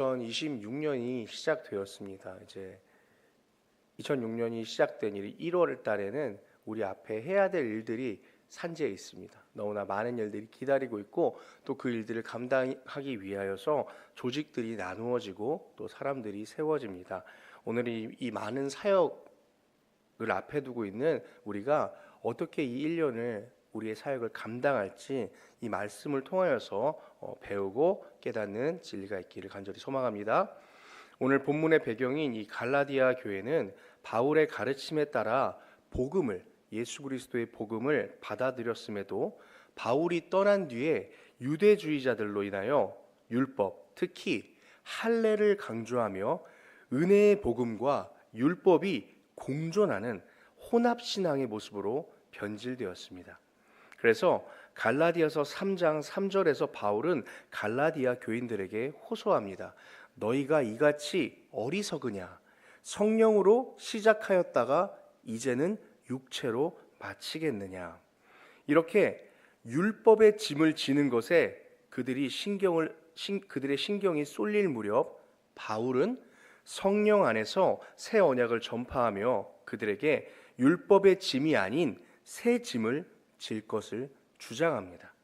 2026년이 시작되었습니다. 이제 2006년이 시작된 1월 달에는 우리 앞에 해야 될 일들이 산재해 있습니다. 너무나 많은 일들이 기다리고 있고 또 그 일들을 감당하기 위하여서 조직들이 나누어지고 또 사람들이 세워집니다. 오늘 이 많은 사역을 앞에 두고 있는 우리가 어떻게 이 1년을 우리의 사역을 감당할지 이 말씀을 통하여서 배우고 깨닫는 진리가 있기를 간절히 소망합니다. 오늘 본문의 배경인 이 갈라디아 교회는 바울의 가르침에 따라 예수 그리스도의 복음을 받아들였음에도 바울이 떠난 뒤에 유대주의자들로 인하여 율법, 특히 할례를 강조하며 은혜의 복음과 율법이 공존하는 혼합신앙의 모습으로 변질되었습니다. 그래서 갈라디아서 3장 3절에서 바울은 갈라디아 교인들에게 호소합니다. 너희가 이같이 어리석으냐? 성령으로 시작하였다가 이제는 육체로 마치겠느냐? 이렇게 율법의 짐을 지는 것에 그들의 신경이 쏠릴 무렵 바울은 성령 안에서 새 언약을 전파하며 그들에게 율법의 짐이 아닌 새 짐을 질 것을 주장합니다.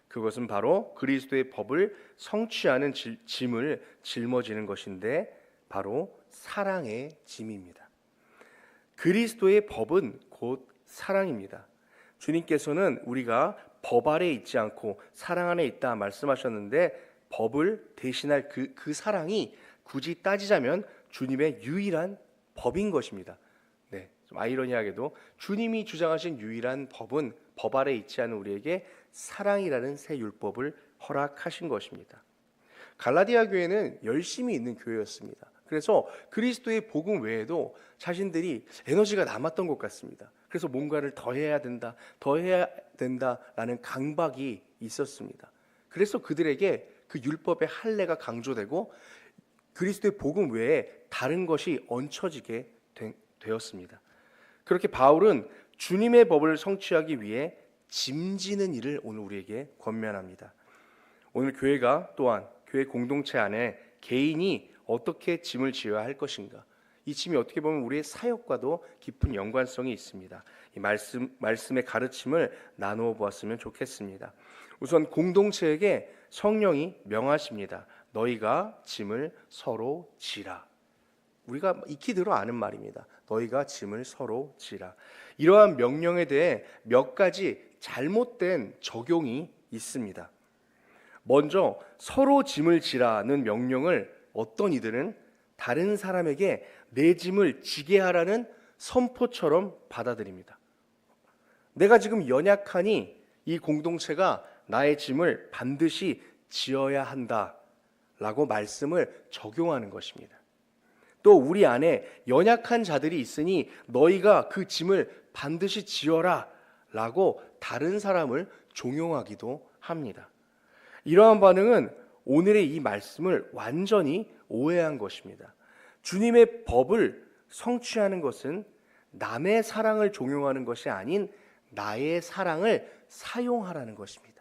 그것은 바로 그리스도의 법을 성취하는 짐을 짊어지는 것인데 바로 사랑의 짐입니다. 그리스도의 법은 곧 사랑입니다. 주님께서는 우리가 법 아래 있지 않고 사랑 안에 있다 말씀하셨는데 법을 대신할 그 사랑이 굳이 따지자면 주님의 유일한 법인 것입니다. 네, 좀 아이러니하게도 주님이 주장하신 유일한 법은 법 아래 있지 않은 우리에게 사랑이라는 새 율법을 허락하신 것입니다. 갈라디아 교회는 열심히 있는 교회였습니다. 그래서 그리스도의 복음 외에도 자신들이 에너지가 남았던 것 같습니다. 그래서 뭔가를 더 해야 된다라는 강박이 있었습니다. 그래서 그들에게 그 율법의 할례가 강조되고 그리스도의 복음 외에 다른 것이 얹혀지게 되었습니다. 그렇게 바울은 주님의 법을 성취하기 위해 짐지는 일을 오늘 우리에게 권면합니다. 오늘 교회가 또한 교회 공동체 안에 개인이 어떻게 짐을 지어야 할 것인가, 이 짐이 어떻게 보면 우리의 사역과도 깊은 연관성이 있습니다. 이 말씀의 가르침을 나누어 보았으면 좋겠습니다. 우선 공동체에게 성령이 명하십니다. 너희가 짐을 서로 지라. 우리가 익히 들어 아는 말입니다. 너희가 짐을 서로 지라. 이러한 명령에 대해 몇 가지 잘못된 적용이 있습니다. 먼저 서로 짐을 지라는 명령을 어떤 이들은 다른 사람에게 내 짐을 지게 하라는 선포처럼 받아들입니다. 내가 지금 연약하니 이 공동체가 나의 짐을 반드시 지어야 한다라고 말씀을 적용하는 것입니다. 또 우리 안에 연약한 자들이 있으니 너희가 그 짐을 반드시 지어라 라고 다른 사람을 종용하기도 합니다. 이러한 반응은 오늘의 이 말씀을 완전히 오해한 것입니다. 주님의 법을 성취하는 것은 남의 사랑을 종용하는 것이 아닌 나의 사랑을 사용하라는 것입니다.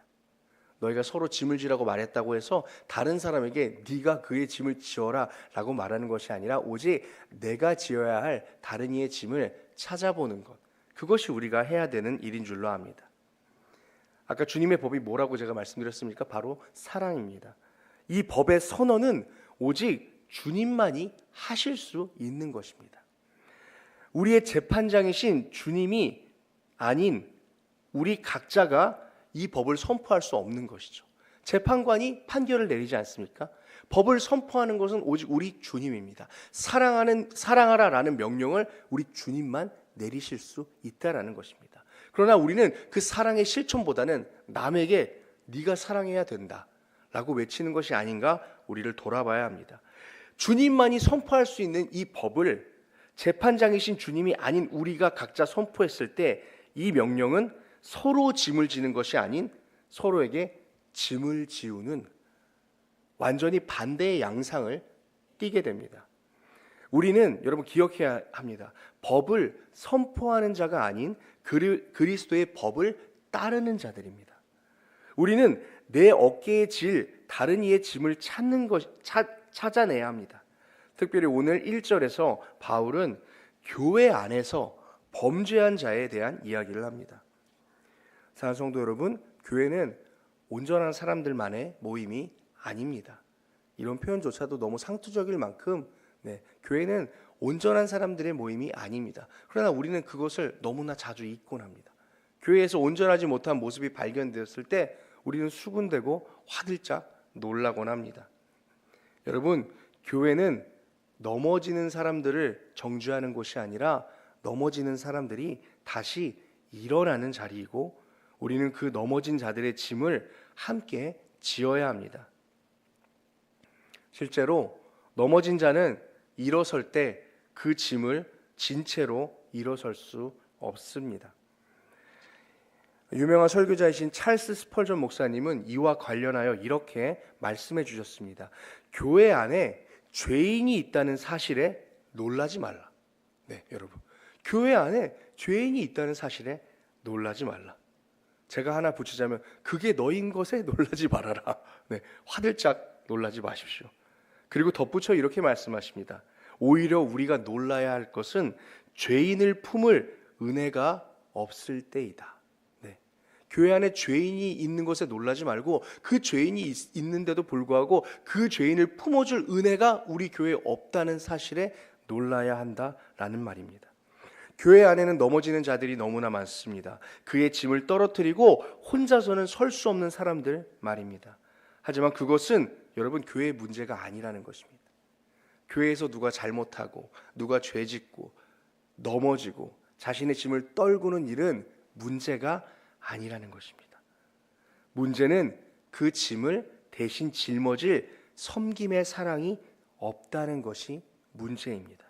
너희가 서로 짐을 지라고 말했다고 해서 다른 사람에게 네가 그의 짐을 지어라 라고 말하는 것이 아니라 오직 내가 지어야 할 다른 이의 짐을 찾아보는 것, 그것이 우리가 해야 되는 일인 줄로 압니다. 아까 주님의 법이 뭐라고 제가 말씀드렸습니까? 바로 사랑입니다. 이 법의 선언은 오직 주님만이 하실 수 있는 것입니다. 우리의 재판장이신 주님이 아닌 우리 각자가 이 법을 선포할 수 없는 것이죠. 재판관이 판결을 내리지 않습니까? 법을 선포하는 것은 오직 우리 주님입니다. 사랑하라라는 명령을 우리 주님만 내리실 수 있다라는 것입니다. 그러나 우리는 그 사랑의 실천보다는 남에게 네가 사랑해야 된다라고 외치는 것이 아닌가 우리를 돌아봐야 합니다. 주님만이 선포할 수 있는 이 법을 재판장이신 주님이 아닌 우리가 각자 선포했을 때 이 명령은 서로 짐을 지는 것이 아닌 서로에게 짐을 지우는 완전히 반대의 양상을 띠게 됩니다. 우리는 여러분 기억해야 합니다. 법을 선포하는 자가 아닌 그리스도의 법을 따르는 자들입니다. 우리는 내 어깨에 질 다른 이의 짐을 찾아내야 합니다. 특별히 오늘 1절에서 바울은 교회 안에서 범죄한 자에 대한 이야기를 합니다. 사랑하는 성도 여러분, 교회는 온전한 사람들만의 모임이 아닙니다. 이런 표현조차도 너무 상투적일 만큼 교회는 온전한 사람들의 모임이 아닙니다. 그러나 우리는 그것을 너무나 자주 잊곤 합니다. 교회에서 온전하지 못한 모습이 발견되었을 때 우리는 수군대고 화들짝 놀라곤 합니다. 여러분, 교회는 넘어지는 사람들을 정죄하는 곳이 아니라 넘어지는 사람들이 다시 일어나는 자리이고, 우리는 그 넘어진 자들의 짐을 함께 지어야 합니다. 실제로 넘어진 자는 일어설 때 그 짐을 진 채로 일어설 수 없습니다. 유명한 설교자이신 찰스 스펄전 목사님은 이와 관련하여 이렇게 말씀해 주셨습니다. 교회 안에 죄인이 있다는 사실에 놀라지 말라. 네, 여러분. 교회 안에 죄인이 있다는 사실에 놀라지 말라. 제가 하나 붙이자면 그게 너인 것에 놀라지 말아라. 네, 화들짝 놀라지 마십시오. 그리고 덧붙여 이렇게 말씀하십니다. 오히려 우리가 놀라야 할 것은 죄인을 품을 은혜가 없을 때이다. 네. 교회 안에 죄인이 있는 것에 놀라지 말고 그 죄인이 있는데도 불구하고 그 죄인을 품어줄 은혜가 우리 교회에 없다는 사실에 놀라야 한다라는 말입니다. 교회 안에는 넘어지는 자들이 너무나 많습니다. 그의 짐을 떨어뜨리고 혼자서는 설 수 없는 사람들 말입니다. 하지만 그것은 여러분 교회의 문제가 아니라는 것입니다. 교회에서 누가 잘못하고 누가 죄짓고 넘어지고 자신의 짐을 떨구는 일은 문제가 아니라는 것입니다. 문제는 그 짐을 대신 짊어질 섬김의 사랑이 없다는 것이 문제입니다.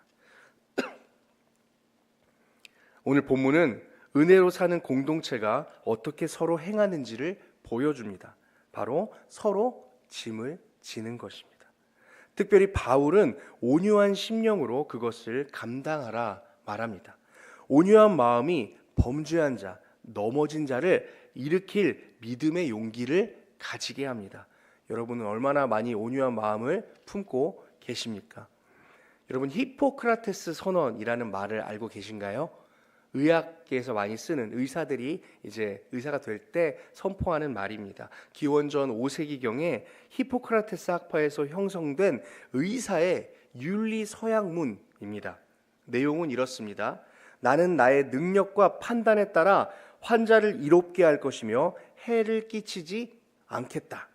오늘 본문은 은혜로 사는 공동체가 어떻게 서로 행하는지를 보여줍니다. 바로 서로 짐을 지는 것입니다. 특별히 바울은 온유한 심령으로 그것을 감당하라 말합니다. 온유한 마음이 범죄한 자, 넘어진 자를 일으킬 믿음의 용기를 가지게 합니다. 여러분은 얼마나 많이 온유한 마음을 품고 계십니까? 여러분, 히포크라테스 선언이라는 말을 알고 계신가요? 의학계에서 많이 쓰는 의사들이 이제 의사가 될 때 선포하는 말입니다. 기원전 5세기경에 히포크라테스 학파에서 형성된 의사의 윤리 서약문입니다. 내용은 이렇습니다. 나는 나의 능력과 판단에 따라 환자를 이롭게 할 것이며 해를 끼치지 않겠다.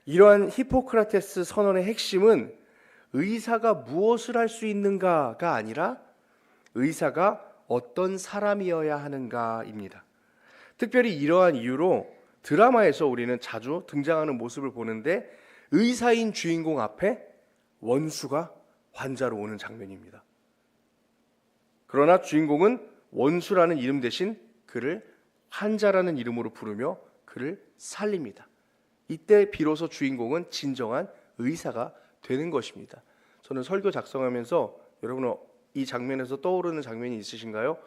이러한 히포크라테스 선언의 핵심은 의사가 무엇을 할 수 있는가가 아니라 의사가 어떤 사람이어야 하는가입니다. 특별히 이러한 이유로 드라마에서 우리는 자주 등장하는 모습을 보는데 의사인 주인공 앞에 원수가 환자로 오는 장면입니다. 그러나 주인공은 원수라는 이름 대신 그를 환자라는 이름으로 부르며 그를 살립니다. 이때 비로소 주인공은 진정한 의사가 되는 것입니다. 저는 설교 작성하면서 여러분 이 장면에서 떠오르는 장면이 있으신가요?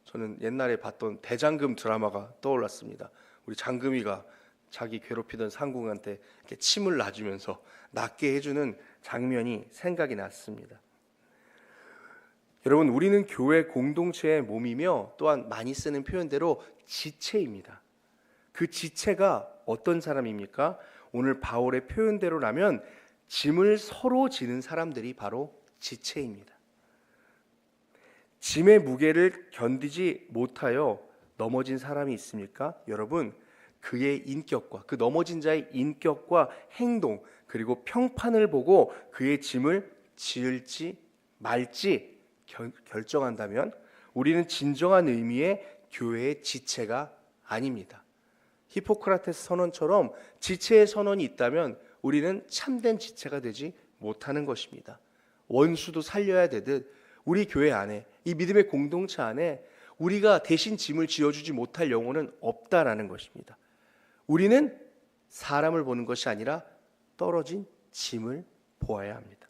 저는 옛날에 봤던 대장금 드라마가 떠올랐습니다. 우리 장금이가 자기 괴롭히던 상궁한테 이렇게 침을 놔주면서 낫게 해주는 장면이 생각이 났습니다. 여러분, 우리는 교회 공동체의 몸이며 또한 많이 쓰는 표현대로 지체입니다. 그 지체가 어떤 사람입니까? 오늘 바울의 표현대로라면 짐을 서로 지는 사람들이 바로 지체입니다. 짐의 무게를 견디지 못하여 넘어진 사람이 있습니까? 여러분, 그의 인격과 그 넘어진 자의 인격과 행동 그리고 평판을 보고 그의 짐을 지을지 말지 결정한다면 우리는 진정한 의미의 교회의 지체가 아닙니다. 히포크라테스 선언처럼 지체의 선언이 있다면 우리는 참된 지체가 되지 못하는 것입니다. 원수도 살려야 되듯 우리 교회 안에 이 믿음의 공동체 안에 우리가 대신 짐을 지어주지 못할 영혼은 없다라는 것입니다. 우리는 사람을 보는 것이 아니라 떨어진 짐을 보아야 합니다.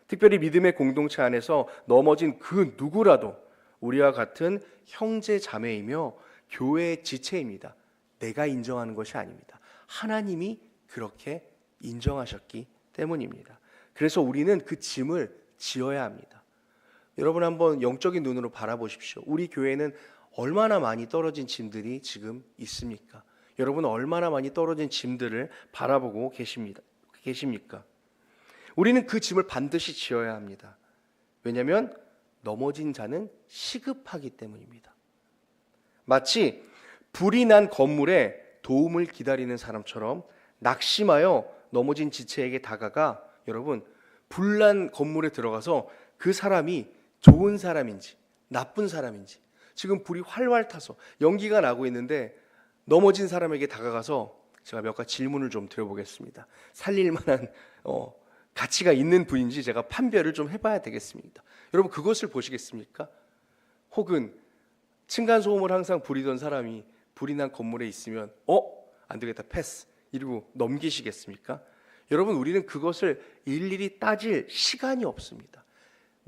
특별히 믿음의 공동체 안에서 넘어진 그 누구라도 우리와 같은 형제 자매이며 교회의 지체입니다. 내가 인정하는 것이 아닙니다. 하나님이 그렇게 인정하셨기 때문입니다. 그래서 우리는 그 짐을 지어야 합니다. 여러분 한번 영적인 눈으로 바라보십시오. 우리 교회는 얼마나 많이 떨어진 짐들이 지금 있습니까? 여러분 얼마나 많이 떨어진 짐들을 바라보고 계십니까? 우리는 그 짐을 반드시 지어야 합니다. 왜냐하면 넘어진 자는 시급하기 때문입니다. 마치 불이 난 건물에 도움을 기다리는 사람처럼 낙심하여 넘어진 지체에게 다가가 여러분 불난 건물에 들어가서 그 사람이 좋은 사람인지 나쁜 사람인지 지금 불이 활활 타서 연기가 나고 있는데 넘어진 사람에게 다가가서 제가 몇 가지 질문을 좀 드려보겠습니다. 살릴 만한 가치가 있는 분인지 제가 판별을 좀 해봐야 되겠습니다. 여러분 그것을 보시겠습니까? 혹은 층간소음을 항상 부리던 사람이 불이 난 건물에 있으면 안 되겠다 패스 이러고 넘기시겠습니까? 여러분 우리는 그것을 일일이 따질 시간이 없습니다.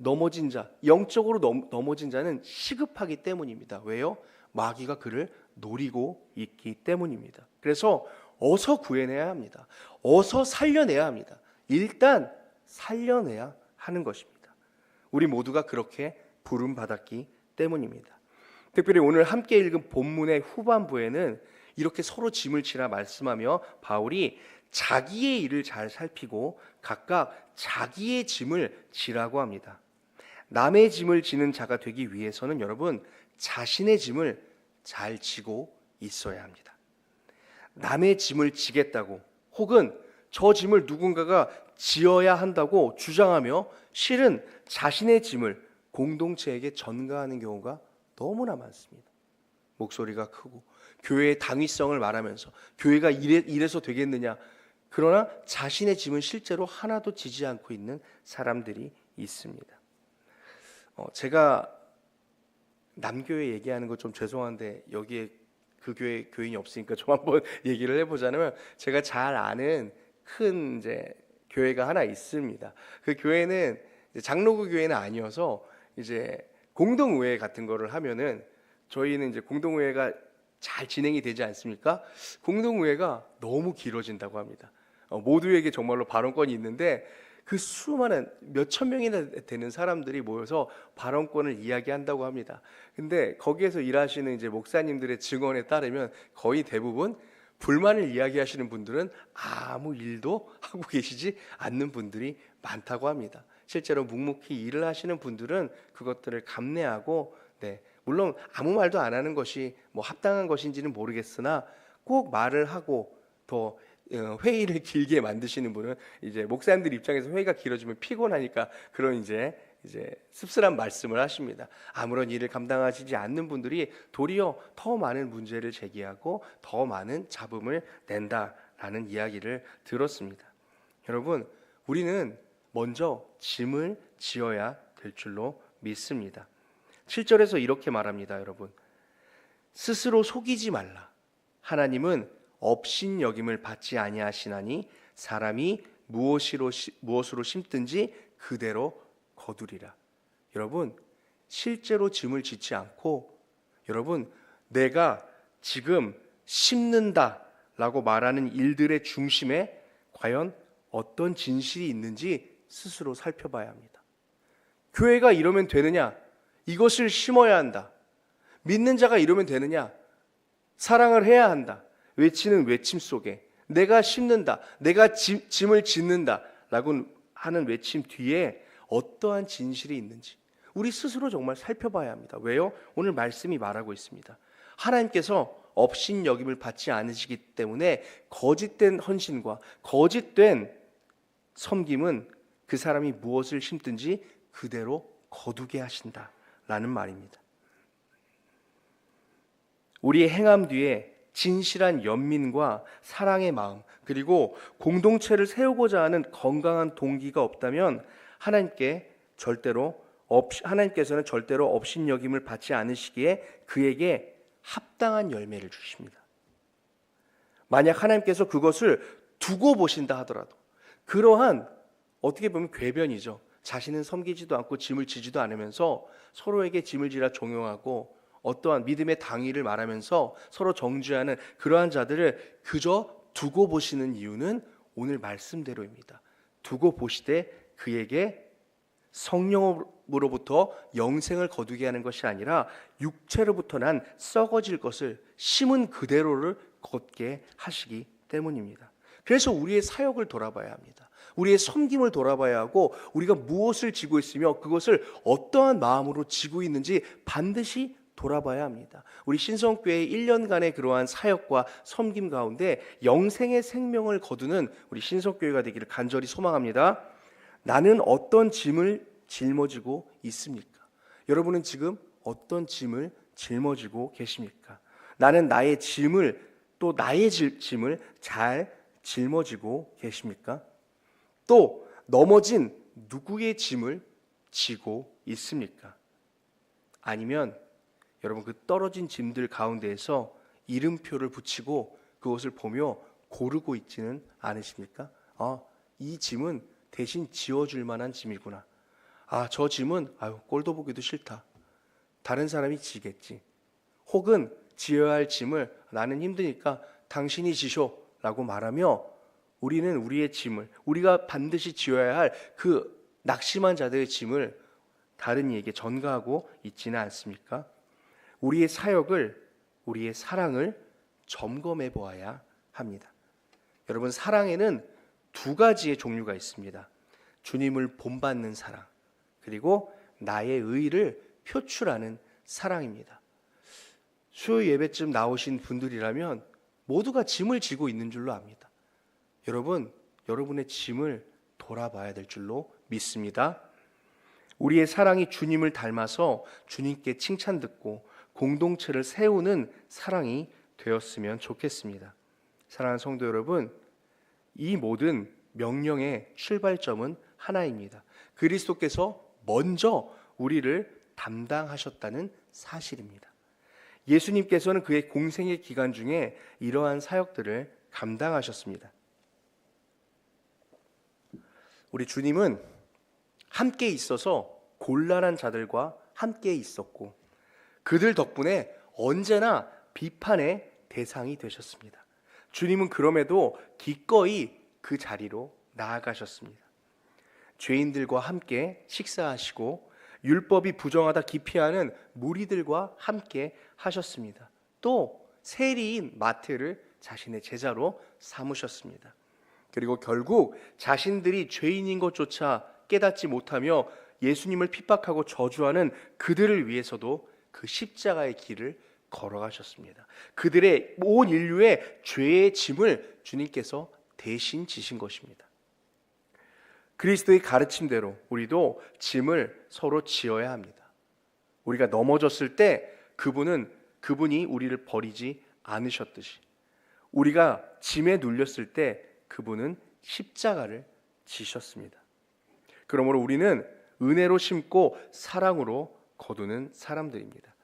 넘어진 자, 영적으로 넘어진 자는 시급하기 때문입니다. 왜요? 마귀가 그를 노리고 있기 때문입니다. 그래서 어서 구해내야 합니다. 어서 살려내야 합니다. 일단 살려내야 하는 것입니다. 우리 모두가 그렇게 부름받았기 때문입니다. 특별히 오늘 함께 읽은 본문의 후반부에는 이렇게 서로 짐을 지라 말씀하며 바울이 자기의 일을 잘 살피고 각각 자기의 짐을 지라고 합니다. 남의 짐을 지는 자가 되기 위해서는 여러분 자신의 짐을 잘 지고 있어야 합니다. 남의 짐을 지겠다고 혹은 저 짐을 누군가가 지어야 한다고 주장하며 실은 자신의 짐을 공동체에게 전가하는 경우가 너무나 많습니다. 목소리가 크고 교회의 당위성을 말하면서 교회가 이래서 되겠느냐, 그러나 자신의 짐은 실제로 하나도 지지 않고 있는 사람들이 있습니다. 제가 남교회 얘기하는 거 좀 죄송한데 여기에 그 교회 교인이 없으니까 좀 한번 얘기를 해보자면, 제가 잘 아는 큰 이제 교회가 하나 있습니다. 그 교회는 장로교 교회는 아니어서 이제 공동의회 같은 거를 하면은 저희는 이제 공동의회가 잘 진행이 되지 않습니까? 공동의회가 너무 길어진다고 합니다. 모두에게 정말로 발언권이 있는데 그 수많은 몇천 명이나 되는 사람들이 모여서 발언권을 이야기한다고 합니다. 근데 거기에서 일하시는 이제 목사님들의 증언에 따르면 거의 대부분 불만을 이야기하시는 분들은 아무 일도 하고 계시지 않는 분들이 많다고 합니다. 실제로 묵묵히 일을 하시는 분들은 그것들을 감내하고, 물론 아무 말도 안 하는 것이 뭐 합당한 것인지는 모르겠으나 꼭 말을 하고 더 회의를 길게 만드시는 분은 이제 목사님들 입장에서 회의가 길어지면 피곤하니까 그런 이제 씁쓸한 말씀을 하십니다. 아무런 일을 감당하시지 않는 분들이 도리어 더 많은 문제를 제기하고 더 많은 잡음을 낸다라는 이야기를 들었습니다. 여러분, 우리는 먼저 짐을 지어야 될 줄로 믿습니다. 7절에서 이렇게 말합니다. 여러분, 스스로 속이지 말라. 하나님은 업신여김을 받지 아니하시나니 사람이 무엇으로 심든지 그대로 거두리라. 여러분, 실제로 짐을 짓지 않고 여러분, 내가 지금 심는다라고 말하는 일들의 중심에 과연 어떤 진실이 있는지 스스로 살펴봐야 합니다. 교회가 이러면 되느냐? 이것을 심어야 한다. 믿는 자가 이러면 되느냐? 사랑을 해야 한다. 외치는 외침 속에 내가 심는다, 내가 짐을 짓는다 라고 하는 외침 뒤에 어떠한 진실이 있는지 우리 스스로 정말 살펴봐야 합니다. 왜요? 오늘 말씀이 말하고 있습니다. 하나님께서 업신여김을 받지 않으시기 때문에 거짓된 헌신과 거짓된 섬김은 그 사람이 무엇을 심든지 그대로 거두게 하신다라는 말입니다. 우리의 행함 뒤에 진실한 연민과 사랑의 마음, 그리고 공동체를 세우고자 하는 건강한 동기가 없다면 하나님께서는 절대로 업신여김을 받지 않으시기에 그에게 합당한 열매를 주십니다. 만약 하나님께서 그것을 두고 보신다 하더라도, 그러한 어떻게 보면 궤변이죠. 자신은 섬기지도 않고 짐을 지지도 않으면서 서로에게 짐을 지라 종용하고 어떠한 믿음의 당위를 말하면서 서로 정죄하는 그러한 자들을 그저 두고 보시는 이유는 오늘 말씀대로입니다. 두고 보시되 그에게 성령으로부터 영생을 거두게 하는 것이 아니라 육체로부터 난 썩어질 것을 심은 그대로를 걷게 하시기 때문입니다. 그래서 우리의 사역을 돌아봐야 합니다. 우리의 섬김을 돌아봐야 하고 우리가 무엇을 지고 있으며 그것을 어떠한 마음으로 지고 있는지 반드시 돌아봐야 합니다. 우리 신성교회의 1년간의 그러한 사역과 섬김 가운데 영생의 생명을 거두는 우리 신성교회가 되기를 간절히 소망합니다. 나는 어떤 짐을 짊어지고 있습니까? 여러분은 지금 어떤 짐을 짊어지고 계십니까? 나는 나의 짐을 또 나의 짐을 잘 짊어지고 계십니까? 또 넘어진 누구의 짐을 지고 있습니까? 아니면 여러분 그 떨어진 짐들 가운데에서 이름표를 붙이고 그것을 보며 고르고 있지는 않으십니까? 이 짐은 대신 지어줄 만한 짐이구나. 저 짐은 꼴도 보기도 싫다. 다른 사람이 지겠지. 혹은 지어야 할 짐을 나는 힘드니까 당신이 지쇼라고 말하며 우리는 우리의 짐을, 우리가 반드시 지어야 할 그 낙심한 자들의 짐을 다른 이에게 전가하고 있지는 않습니까? 우리의 사역을, 우리의 사랑을 점검해 보아야 합니다. 여러분, 사랑에는 두 가지의 종류가 있습니다. 주님을 본받는 사랑, 그리고 나의 의를 표출하는 사랑입니다. 수요 예배쯤 나오신 분들이라면 모두가 짐을 지고 있는 줄로 압니다. 여러분, 여러분의 짐을 돌아봐야 될 줄로 믿습니다. 우리의 사랑이 주님을 닮아서 주님께 칭찬 듣고 공동체를 세우는 사랑이 되었으면 좋겠습니다. 사랑하는 성도 여러분, 이 모든 명령의 출발점은 하나입니다. 그리스도께서 먼저 우리를 담당하셨다는 사실입니다. 예수님께서는 그의 공생의 기간 중에 이러한 사역들을 감당하셨습니다. 우리 주님은 함께 있어서 곤란한 자들과 함께 있었고 그들 덕분에 언제나 비판의 대상이 되셨습니다. 주님은 그럼에도 기꺼이 그 자리로 나아가셨습니다. 죄인들과 함께 식사하시고 율법이 부정하다 기피하는 무리들과 함께 하셨습니다. 또 세리인 마태를 자신의 제자로 삼으셨습니다. 그리고 결국 자신들이 죄인인 것조차 깨닫지 못하며 예수님을 핍박하고 저주하는 그들을 위해서도 그 십자가의 길을 걸어가셨습니다. 그들의 온 인류의 죄의 짐을 주님께서 대신 지신 것입니다. 그리스도의 가르침대로 우리도 짐을 서로 지어야 합니다. 우리가 넘어졌을 때 그분이 우리를 버리지 않으셨듯이 우리가 짐에 눌렸을 때 그분은 십자가를 지셨습니다. 그러므로 우리는 은혜로 심고 사랑으로 거두는 사람들입니다.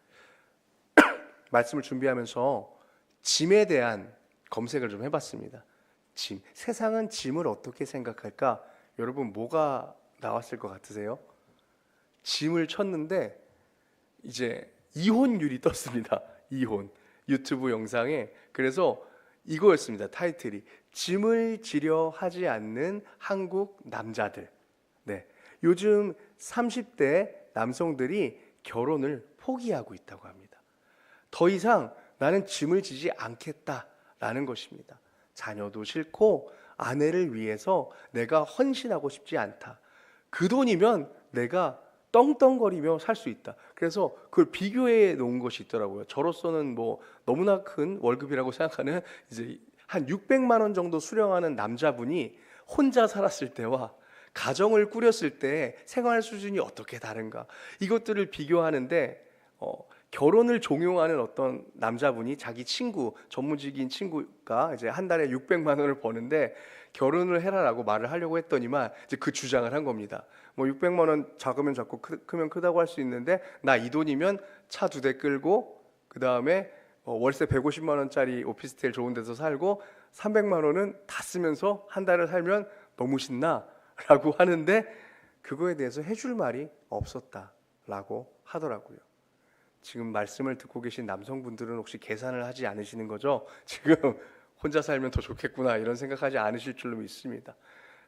말씀을 준비하면서 짐에 대한 검색을 좀 해봤습니다. 짐. 세상은 짐을 어떻게 생각할까? 여러분 뭐가 나왔을 것 같으세요? 짐을 쳤는데 이제 이혼율이 떴습니다. 이혼. 유튜브 영상에. 그래서 이거였습니다. 타이틀이. 짐을 지려 하지 않는 한국 남자들. 네. 요즘 30대 남성들이 결혼을 포기하고 있다고 합니다. 더 이상 나는 짐을 지지 않겠다라는 것입니다. 자녀도 싫고 아내를 위해서 내가 헌신하고 싶지 않다. 그 돈이면 내가 떵떵거리며 살 수 있다. 그래서 그걸 비교해 놓은 것이 있더라고요. 저로서는 뭐 너무나 큰 월급이라고 생각하는 이제 한 600만 원 정도 수령하는 남자분이 혼자 살았을 때와 가정을 꾸렸을 때 생활 수준이 어떻게 다른가? 이것들을 비교하는데 결혼을 종용하는 어떤 남자분이 자기 친구, 전무직인 친구가 이제 한 달에 600만 원을 버는데 결혼을 해라라고 말을 하려고 했더니만 이제 그 주장을 한 겁니다. 뭐 600만 원 작으면 작고 크면 크다고 할 수 있는데 나 이 돈이면 차 2대 끌고 그 다음에 월세 150만 원짜리 오피스텔 좋은 데서 살고 300만 원은 다 쓰면서 한 달을 살면 너무 신나 라고 하는데 그거에 대해서 해줄 말이 없었다라고 하더라고요. 지금 말씀을 듣고 계신 남성분들은 혹시 계산을 하지 않으시는 거죠? 지금 혼자 살면 더 좋겠구나 이런 생각하지 않으실 줄로 믿습니다.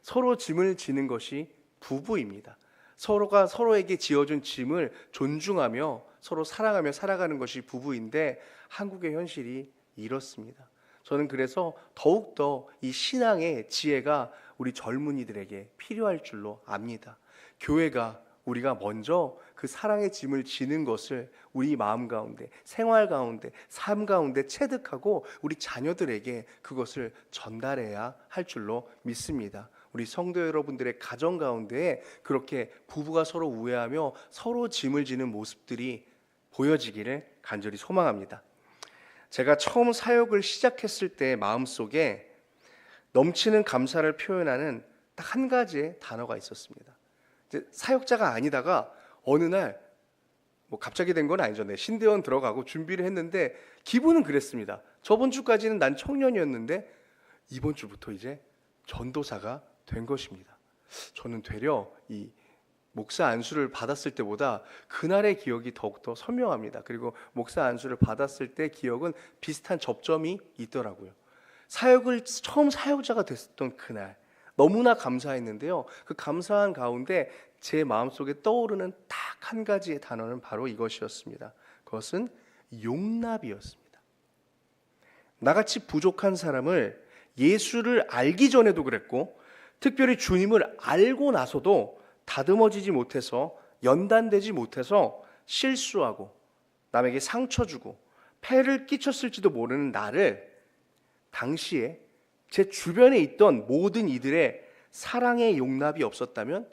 서로 짐을 지는 것이 부부입니다. 서로가 서로에게 지어준 짐을 존중하며 서로 사랑하며 살아가는 것이 부부인데 한국의 현실이 이렇습니다. 저는 그래서 더욱더 이 신앙의 지혜가 우리 젊은이들에게 필요할 줄로 압니다. 교회가 우리가 먼저 그 사랑의 짐을 지는 것을 우리 마음 가운데, 생활 가운데, 삶 가운데 체득하고 우리 자녀들에게 그것을 전달해야 할 줄로 믿습니다. 우리 성도 여러분들의 가정 가운데 그렇게 부부가 서로 우애하며 서로 짐을 지는 모습들이 보여지기를 간절히 소망합니다. 제가 처음 사역을 시작했을 때 마음속에 넘치는 감사를 표현하는 딱 한 가지의 단어가 있었습니다. 이제 사역자가 아니다가 어느 날 뭐 갑자기 된 건 아니죠. 네, 신대원 들어가고 준비를 했는데 기분은 그랬습니다. 저번 주까지는 난 청년이었는데 이번 주부터 이제 전도사가 된 것입니다. 저는 되려 이 목사 안수를 받았을 때보다 그날의 기억이 더욱더 선명합니다. 그리고 목사 안수를 받았을 때 기억은 비슷한 접점이 있더라고요. 사역을 처음 사역자가 됐던 그날 너무나 감사했는데요. 그 감사한 가운데 제 마음속에 떠오르는 딱 한 가지의 단어는 바로 이것이었습니다. 그것은 용납이었습니다. 나같이 부족한 사람을 예수를 알기 전에도 그랬고 특별히 주님을 알고 나서도 다듬어지지 못해서 연단되지 못해서 실수하고 남에게 상처 주고 폐를 끼쳤을지도 모르는 나를 당시에 제 주변에 있던 모든 이들의 사랑의 용납이 없었다면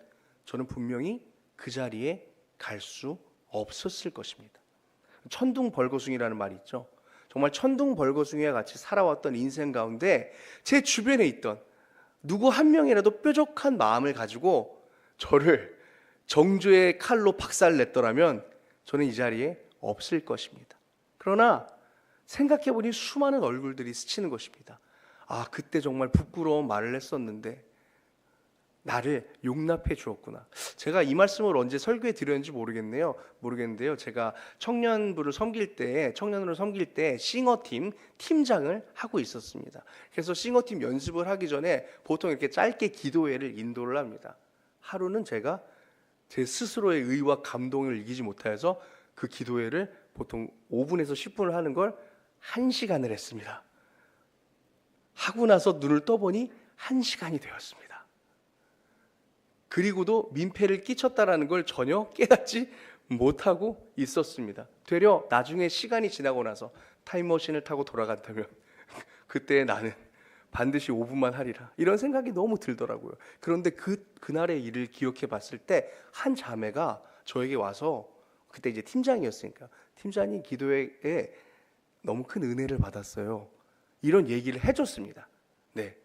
저는 분명히 그 자리에 갈 수 없었을 것입니다. 천둥벌거숭이라는 말이 있죠. 정말 천둥벌거숭이와 같이 살아왔던 인생 가운데 제 주변에 있던 누구 한 명이라도 뾰족한 마음을 가지고 저를 정죄의 칼로 박살냈더라면 저는 이 자리에 없을 것입니다. 그러나 생각해보니 수많은 얼굴들이 스치는 것입니다. 아, 그때 정말 부끄러운 말을 했었는데 나를 용납해 주었구나. 제가 이 말씀을 언제 설교에 드렸는지 모르겠는데요. 제가 청년으로 섬길 때 싱어팀 팀장을 하고 있었습니다. 그래서 싱어팀 연습을 하기 전에 보통 이렇게 짧게 기도회를 인도를 합니다. 하루는 제가 제 스스로의 의와 감동을 이기지 못하여서 그 기도회를 보통 5분에서 10분을 하는 걸 1시간을 했습니다. 하고 나서 눈을 떠보니 1시간이 되었습니다. 그리고도 민폐를 끼쳤다라는 걸 전혀 깨닫지 못하고 있었습니다. 되려 나중에 시간이 지나고 나서 타임머신을 타고 돌아간다면 그때 나는 반드시 5분만 하리라 이런 생각이 너무 들더라고요. 그런데 그날의 일을 기억해 봤을 때 한 자매가 저에게 와서 그때 이제 팀장이었으니까 팀장님 기도회에 너무 큰 은혜를 받았어요. 이런 얘기를 해줬습니다. 네.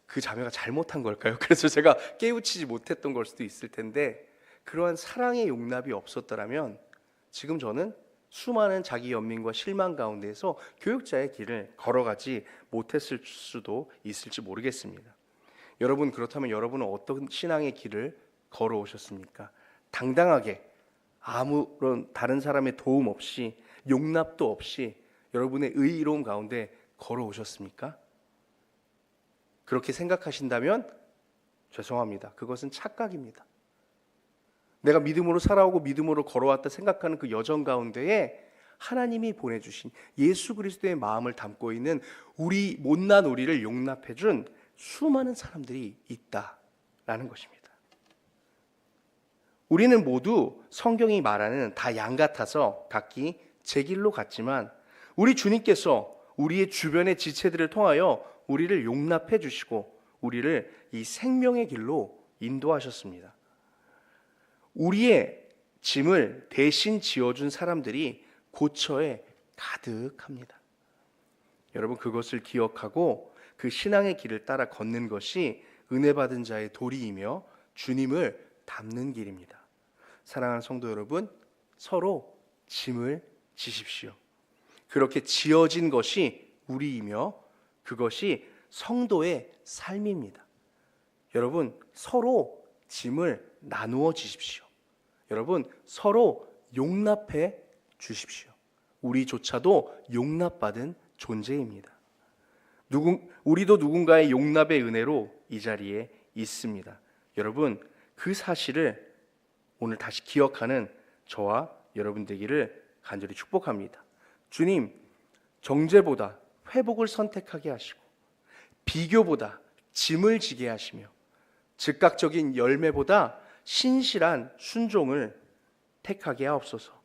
그 자매가 잘못한 걸까요? 그래서 제가 깨우치지 못했던 걸 수도 있을 텐데 그러한 사랑의 용납이 없었더라면 지금 저는 수많은 자기 연민과 실망 가운데에서 교육자의 길을 걸어가지 못했을 수도 있을지 모르겠습니다. 여러분, 그렇다면 여러분은 어떤 신앙의 길을 걸어오셨습니까? 당당하게 아무런 다른 사람의 도움 없이 용납도 없이 여러분의 의로움 가운데 걸어오셨습니까? 그렇게 생각하신다면 죄송합니다. 그것은 착각입니다. 내가 믿음으로 살아오고 믿음으로 걸어왔다 생각하는 그 여정 가운데에 하나님이 보내주신 예수 그리스도의 마음을 담고 있는 우리 못난 우리를 용납해준 수많은 사람들이 있다라는 것입니다. 우리는 모두 성경이 말하는 다 양 같아서 각기 제 길로 갔지만 우리 주님께서 우리의 주변의 지체들을 통하여 우리를 용납해 주시고 우리를 이 생명의 길로 인도하셨습니다. 우리의 짐을 대신 지어준 사람들이 고처에 가득합니다. 여러분, 그것을 기억하고 그 신앙의 길을 따라 걷는 것이 은혜 받은 자의 도리이며 주님을 닮는 길입니다. 사랑하는 성도 여러분, 서로 짐을 지십시오. 그렇게 지어진 것이 우리이며 그것이 성도의 삶입니다. 여러분, 서로 짐을 나누어 주십시오. 여러분, 서로 용납해 주십시오. 우리조차도 용납받은 존재입니다. 우리도 누군가의 용납의 은혜로 이 자리에 있습니다. 여러분, 그 사실을 오늘 다시 기억하는 저와 여러분 되기를 간절히 축복합니다. 주님, 정죄보다 회복을 선택하게 하시고 비교보다 짐을 지게 하시며 즉각적인 열매보다 신실한 순종을 택하게 하옵소서.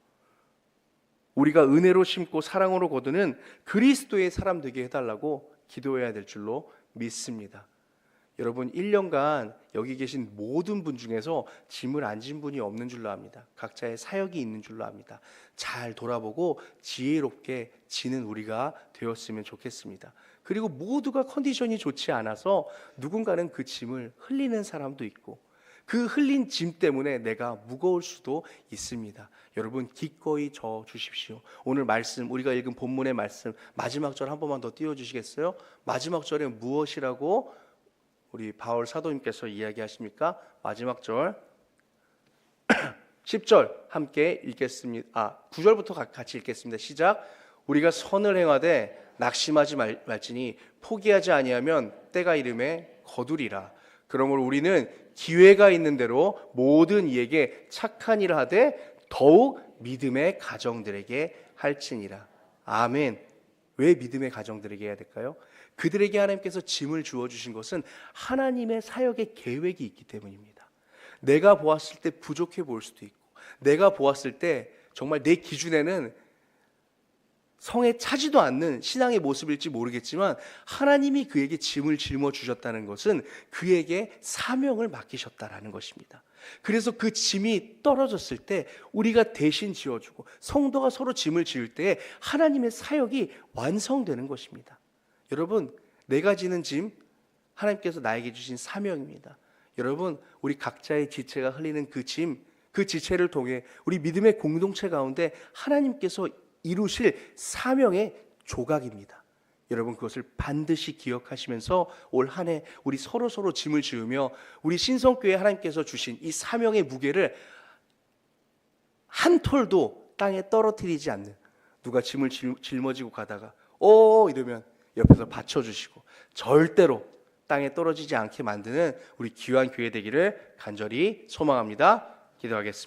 우리가 은혜로 심고 사랑으로 거두는 그리스도의 사람 되게 해달라고 기도해야 될 줄로 믿습니다. 여러분, 1년간 여기 계신 모든 분 중에서 짐을 안 진 분이 없는 줄로 압니다. 각자의 사역이 있는 줄로 압니다. 잘 돌아보고 지혜롭게 지는 우리가 되었으면 좋겠습니다. 그리고 모두가 컨디션이 좋지 않아서 누군가는 그 짐을 흘리는 사람도 있고 그 흘린 짐 때문에 내가 무거울 수도 있습니다. 여러분, 기꺼이 져 주십시오. 오늘 말씀, 우리가 읽은 본문의 말씀 마지막 절 한 번만 더 띄워주시겠어요? 마지막 절에 무엇이라고 우리 바울 사도님께서 이야기하십니까? 마지막 절 10절 함께 읽겠습니다. 9절부터 같이 읽겠습니다. 시작. 우리가 선을 행하되 낙심하지 말지니 포기하지 아니하면 때가 이름에 거두리라. 그러므로 우리는 기회가 있는 대로 모든 이에게 착한 일을 하되 더욱 믿음의 가정들에게 할지니라. 아멘. 왜 믿음의 가정들에게 해야 될까요? 그들에게 하나님께서 짐을 주어주신 것은 하나님의 사역의 계획이 있기 때문입니다. 내가 보았을 때 부족해 보일 수도 있고 내가 보았을 때 정말 내 기준에는 성에 차지도 않는 신앙의 모습일지 모르겠지만 하나님이 그에게 짐을 짊어 주셨다는 것은 그에게 사명을 맡기셨다라는 것입니다. 그래서 그 짐이 떨어졌을 때 우리가 대신 지어주고 성도가 서로 짐을 지을 때 하나님의 사역이 완성되는 것입니다. 여러분, 내가 지는 짐 하나님께서 나에게 주신 사명입니다. 여러분, 우리 각자의 지체가 흘리는 그 짐, 그 지체를 통해 우리 믿음의 공동체 가운데 하나님께서 이루실 사명의 조각입니다. 여러분, 그것을 반드시 기억하시면서 올 한 해 우리 서로 짐을 지으며 우리 신성교회 하나님께서 주신 이 사명의 무게를 한 톨도 땅에 떨어뜨리지 않는, 누가 짐을 짊어지고 가다가 이러면 옆에서 받쳐주시고 절대로 땅에 떨어지지 않게 만드는 우리 귀한 교회 되기를 간절히 소망합니다. 기도하겠습니다.